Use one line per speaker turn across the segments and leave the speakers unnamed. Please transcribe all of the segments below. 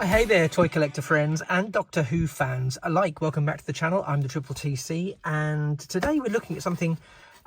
Hey there, toy collector friends and Doctor Who fans alike. Welcome back to the channel. I'm the Triple TC, and today we're looking at something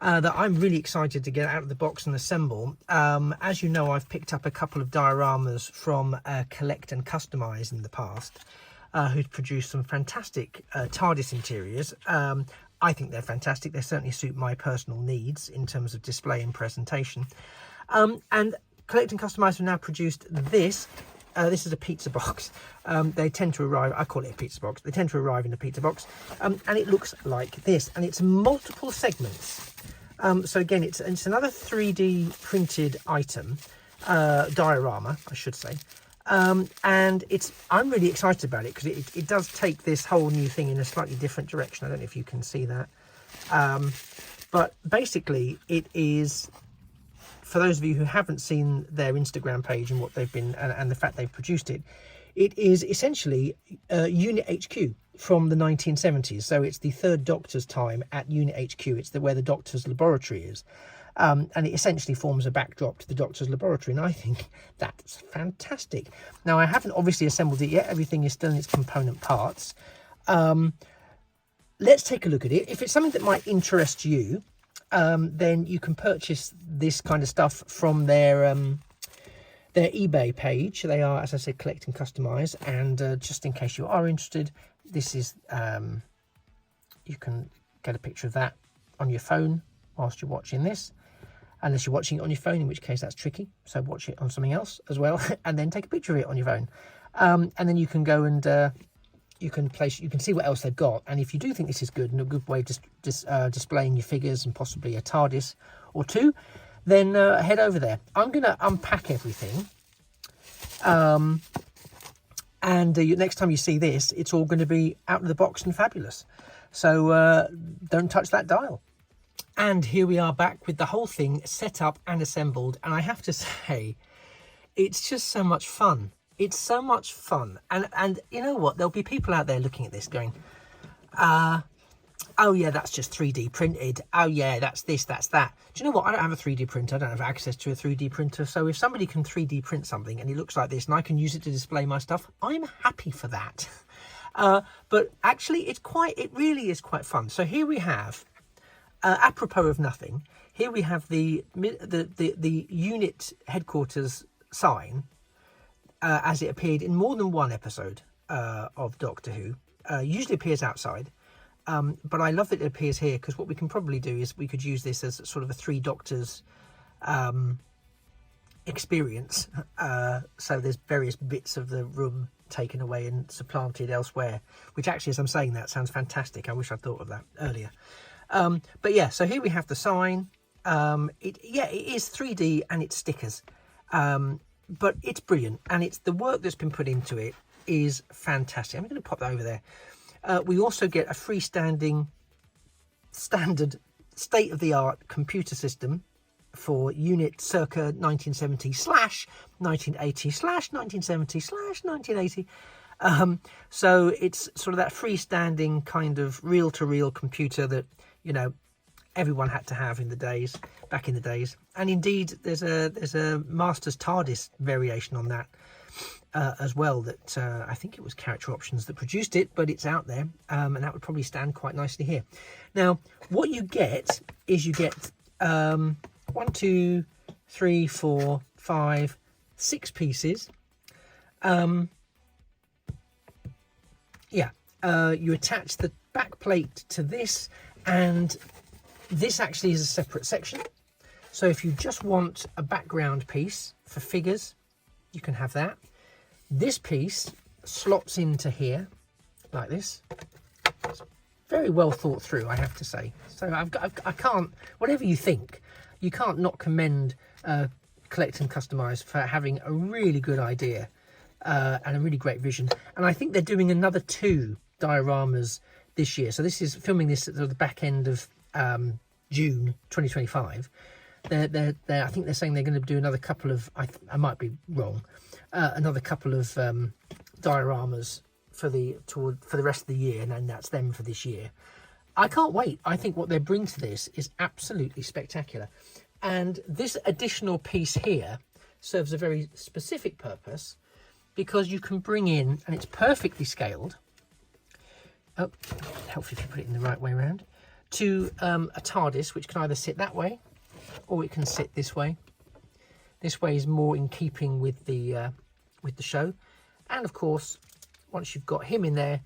that I'm really excited to get out of the box and assemble. As you know, I've picked up a couple of dioramas from Collect and Customise in the past, who's produced some fantastic TARDIS interiors. I think they're fantastic. They certainly suit my personal needs in terms of display and presentation. And Collect and Customise have now produced this. This is a pizza box. They tend to arrive, I call it a pizza box, they tend to arrive in a pizza box, and it looks like this, and it's multiple segments. So again, it's another 3D printed item, diorama, I should say, and I'm really excited about it because it does take this whole new thing in a slightly different direction. I don't know if you can see that, but basically it is, for those of you who haven't seen their Instagram page and what they've been, and the fact they've produced it, it is essentially Unit HQ from the 1970s. So it's the third Doctor's time at Unit HQ. It's where the Doctor's laboratory is. And it essentially forms a backdrop to the Doctor's laboratory. And I think that's fantastic. Now, I haven't obviously assembled it yet. Everything is still in its component parts. Let's take a look at it. If it's something that might interest you, then you can purchase this kind of stuff from their eBay page. They are, as I said, Collect and Customise, and just in case you are interested, this is you can get a picture of that on your phone whilst you're watching this, unless you're watching it on your phone, in which case that's tricky, so watch it on something else as well and then take a picture of it on your phone, and then you can go and you can see what else they've got. And if you do think this is good and a good way of displaying your figures and possibly a TARDIS or two, then head over there. I'm going to unpack everything. Next time you see this, it's all going to be out of the box and fabulous. So don't touch that dial. And here we are back with the whole thing set up and assembled. And I have to say, it's just so much fun. It's so much fun, and you know what? There'll be people out there looking at this going, oh yeah, that's just 3D printed. Oh yeah, that's this, that's that. Do you know what? I don't have a 3D printer. I don't have access to a 3D printer. So if somebody can 3D print something and it looks like this and I can use it to display my stuff, I'm happy for that. But actually, it really is quite fun. So here we have, apropos of nothing, here we have the unit headquarters sign, as it appeared in more than one episode of Doctor Who. Usually appears outside, but I love that it appears here, because what we can probably do is we could use this as sort of a Three Doctors experience. So there's various bits of the room taken away and supplanted elsewhere, which actually, as I'm saying that, sounds fantastic. I wish I'd thought of that earlier. But yeah, so here we have the sign. It is 3D and it's stickers. But it's brilliant, and it's the work that's been put into it is fantastic. I'm going to pop that over there. We also get a freestanding, standard, state-of-the-art computer system for unit circa 1970/1980/1970/1980. So it's sort of that freestanding kind of reel-to-reel computer that, you know, everyone had to have back in the days. And indeed there's a Master's TARDIS variation on that as well, that I think it was Character Options that produced it, but it's out there, and that would probably stand quite nicely here. Now what you get is 1, 2, 3, 4, 5, 6 pieces. You attach the back plate to this, and this actually is a separate section. So if you just want a background piece for figures, you can have that. This piece slots into here like this. It's very well thought through, I have to say. So I can't, whatever you think, you can't not commend Collect and Customise for having a really good idea and a really great vision. And I think they're doing another 2 dioramas this year. So this is filming this at the back end of June 2025. I think they're saying they're going to do another couple of, I might be wrong, another couple of dioramas for the rest of the year, and then that's them for this year. I can't wait. I think what they bring to this is absolutely spectacular. And this additional piece here serves a very specific purpose, because you can bring in, and it's perfectly scaled. Oh, helpful if you put it in the right way around. To a TARDIS, which can either sit that way or it can sit this way. This way is more in keeping with the show. And of course, once you've got him in there,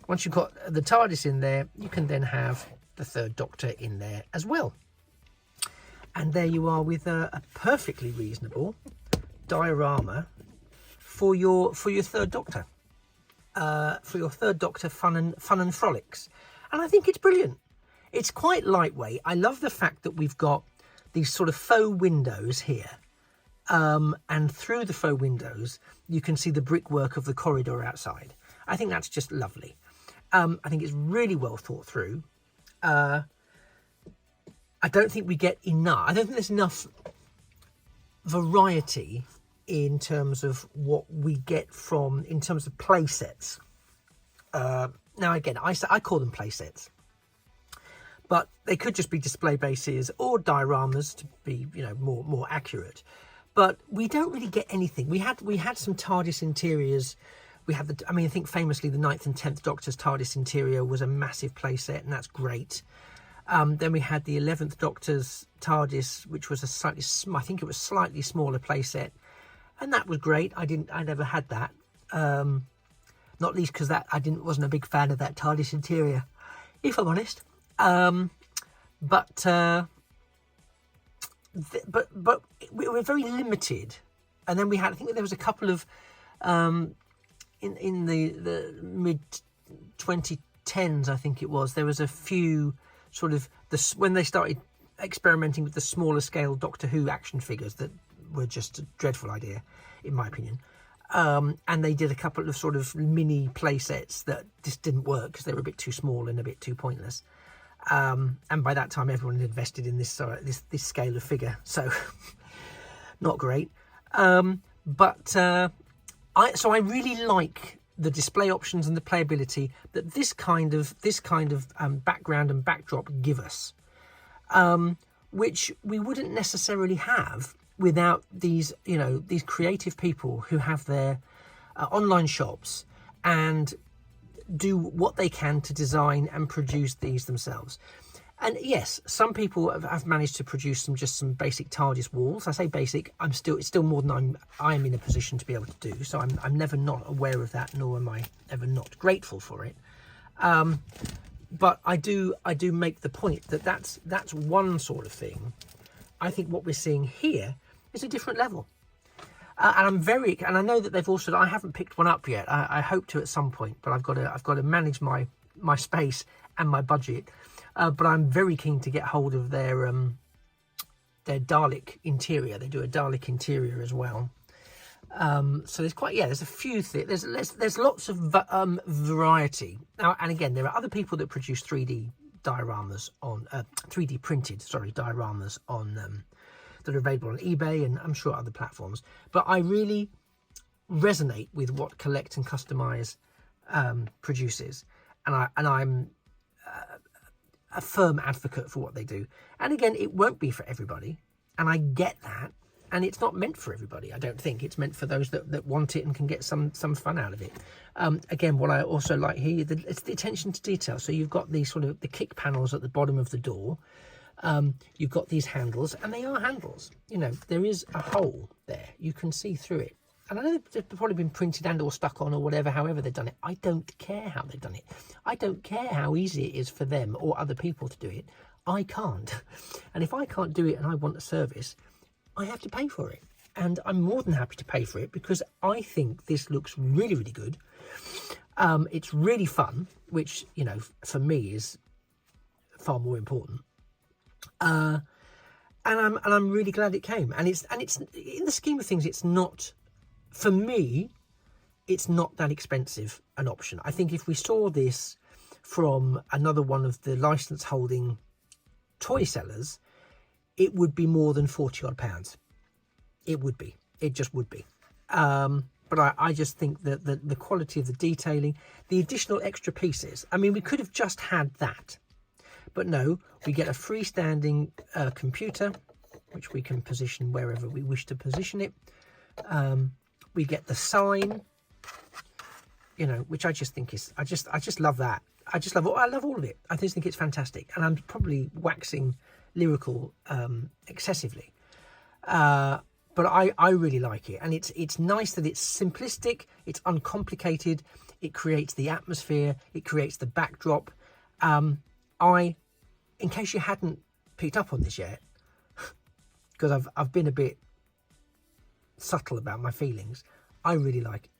once you've got the TARDIS in there, you can then have the third Doctor in there as well. And there you are with a perfectly reasonable diorama for your third Doctor. For your third Doctor fun and frolics. And I think it's brilliant. It's quite lightweight. I love the fact that we've got these sort of faux windows here. And through the faux windows, you can see the brickwork of the corridor outside. I think that's just lovely. I think it's really well thought through. I don't think we get enough. I don't think there's enough variety in terms of what we get in terms of play sets. Now again, I call them play sets, but they could just be display bases or dioramas to be, more accurate. But we don't really get anything. We had some TARDIS interiors. We had I think famously the 9th and 10th Doctor's TARDIS interior was a massive play set, and that's great. Then we had the 11th Doctor's TARDIS, which was I think it was slightly smaller play set, and that was great. I never had that. Not least because wasn't a big fan of that TARDIS interior, if I'm honest. But we were very limited. And then I think there was a couple of in the mid 2010s, I think it was. There was a few sort of when they started experimenting with the smaller scale Doctor Who action figures that were just a dreadful idea, in my opinion. And they did a couple of sort of mini play sets that just didn't work because they were a bit too small and a bit too pointless. And by that time, everyone had invested in this scale of figure, so not great. So I really like the display options and the playability that this kind of background and backdrop give us, which we wouldn't necessarily have without these creative people who have their online shops and do what they can to design and produce these themselves. And yes, some people have managed to produce some basic TARDIS walls. I say basic, it's still more than I am in a position to be able to do. So I'm never not aware of that, nor am I ever not grateful for it. But I do make the point that that's one sort of thing. I think what we're seeing here is a different level. And I know that they've also, I haven't picked one up yet. I hope to at some point, but I've got to manage my space and my budget. But I'm very keen to get hold of their Dalek interior. They do a Dalek interior as well. So there's a few things. There's lots of variety. Now, and again, there are other people that produce 3D dioramas on 3D printed, dioramas on that are available on eBay and I'm sure other platforms. But I really resonate with what Collect and Customise produces, and I'm a firm advocate for what they do. And again, it won't be for everybody, and I get that. And it's not meant for everybody, I don't think. It's meant for those that want it and can get some fun out of it. Again, what I also like here, it's the attention to detail. So you've got these sort of the kick panels at the bottom of the door. You've got these handles, and they are handles. There is a hole there. You can see through it. And I know they've probably been printed and or stuck on or whatever, however they've done it. I don't care how they've done it. I don't care how easy it is for them or other people to do it. I can't. And if I can't do it and I want a service, I have to pay for it. And I'm more than happy to pay for it because I think this looks really, really good. It's really fun, which, for me is far more important. And I'm really glad it came. And it's in the scheme of things, it's not, for me, it's not that expensive an option. I think if we saw this from another one of the license holding toy sellers, it would be more than £40 odd. It would be. It just would be. But I just think that the quality of the detailing, the additional extra pieces, I mean, we could have just had that. But no, we get a freestanding computer, which we can position wherever we wish to position it. We get the sign, you know, which I just think is, I just love that. I love all of it. I just think it's fantastic, and I'm probably waxing lyrical excessively, but I really like it, and it's nice that it's simplistic, it's uncomplicated, it creates the atmosphere, it creates the backdrop. In case you hadn't picked up on this yet, because I've been a bit subtle about my feelings, I really like it.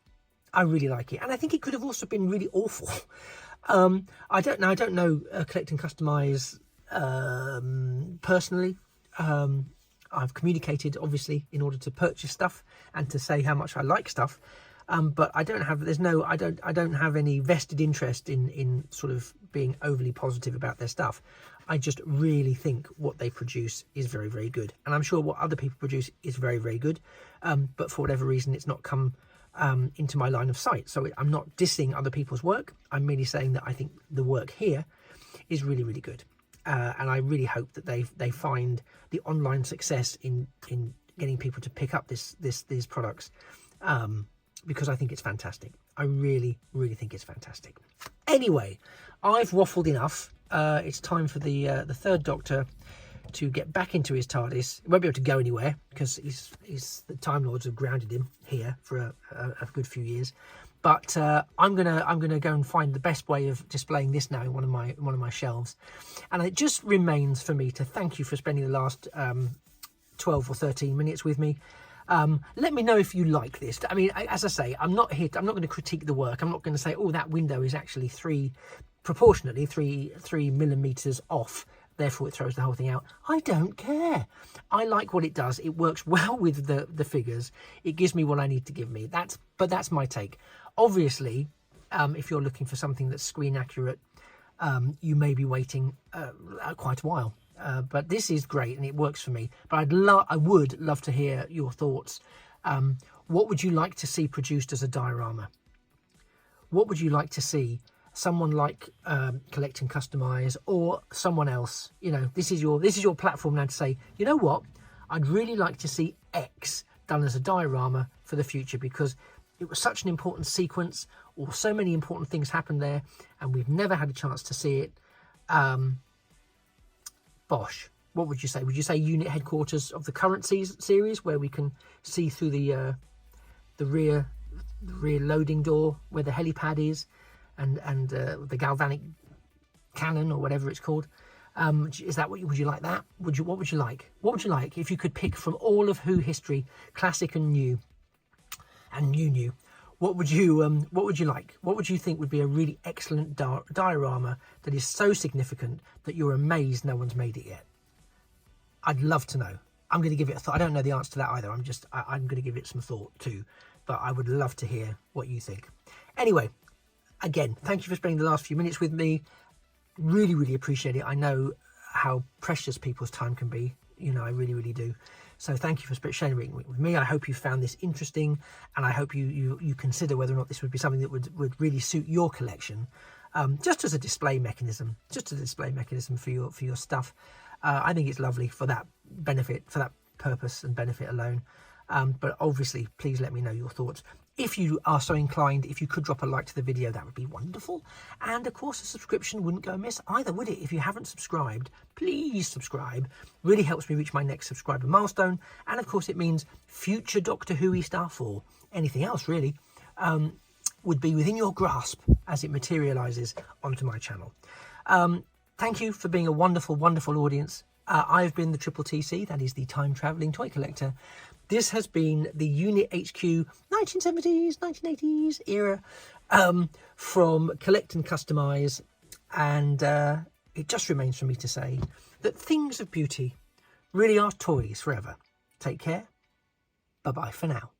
I really like it, and I think it could have also been really awful. I don't know Collect and Customise personally. I've communicated obviously in order to purchase stuff and to say how much I like stuff, but I don't have I don't have any vested interest in sort of being overly positive about their stuff. I just really think what they produce is very, very good, and I'm sure what other people produce is very, very good, but for whatever reason it's not come into my line of sight. So I'm not dissing other people's work, I'm merely saying that I think the work here is really, really good, and I really hope that they find the online success in getting people to pick up these products, because I think it's fantastic. I really, really think it's fantastic. Anyway, I've waffled enough. It's time for the third Doctor to get back into his TARDIS. He won't be able to go anywhere because the Time Lords have grounded him here for a good few years. But I'm gonna go and find the best way of displaying this now in one of my shelves. And it just remains for me to thank you for spending the last 12 or 13 minutes with me. Let me know if you like this. I mean, as I say, I'm not going to critique the work. I'm not going to say, oh, that window is actually proportionately three millimeters off, therefore it throws the whole thing out. I don't care. I like what it does. It works well with the figures. It gives me what I need to give me. But that's my take. Obviously, if you're looking for something that's screen accurate, you may be waiting quite a while. But this is great and it works for me. But I would love to hear your thoughts. What would you like to see produced as a diorama? What would you like to see? Someone like Collect and Customise, or someone else. You know, this is your platform now to say, you know what, I'd really like to see X done as a diorama for the future, because it was such an important sequence, or so many important things happened there, and we've never had a chance to see it. Bosh, what would you say? Would you say unit headquarters of the current series, where we can see through the rear loading door where the helipad is, and the galvanic cannon, or whatever it's called? Is that would you like that? What would you like? What would you like if you could pick from all of Who history, classic and new, and new? What would you like? What would you think would be a really excellent diorama that is so significant that you're amazed no one's made it yet? I'd love to know. I'm going to give it a thought. I don't know the answer to that either. I'm going to give it some thought too, but I would love to hear what you think. Anyway, again, thank you for spending the last few minutes with me. Really, really appreciate it. I know how precious people's time can be. You know, I really, really do. So thank you for sharing it with me. I hope you found this interesting, and I hope you consider whether or not this would be something that would really suit your collection, just as a display mechanism, for your stuff. I think it's lovely for that benefit, for that purpose and benefit alone. But obviously, please let me know your thoughts. If you are so inclined, if you could drop a like to the video, that would be wonderful. And of course, a subscription wouldn't go amiss either, would it? If you haven't subscribed, please subscribe. Really helps me reach my next subscriber milestone. And of course, it means future Doctor Who-y stuff, or anything else really, would be within your grasp as it materialises onto my channel. Thank you for being a wonderful, wonderful audience. I've been the Triple TC, that is the Time Travelling Toy Collector. This has been the Unit HQ 1970s, 1980s era from Collect and Customise. And it just remains for me to say that things of beauty really are toys forever. Take care. Bye-bye for now.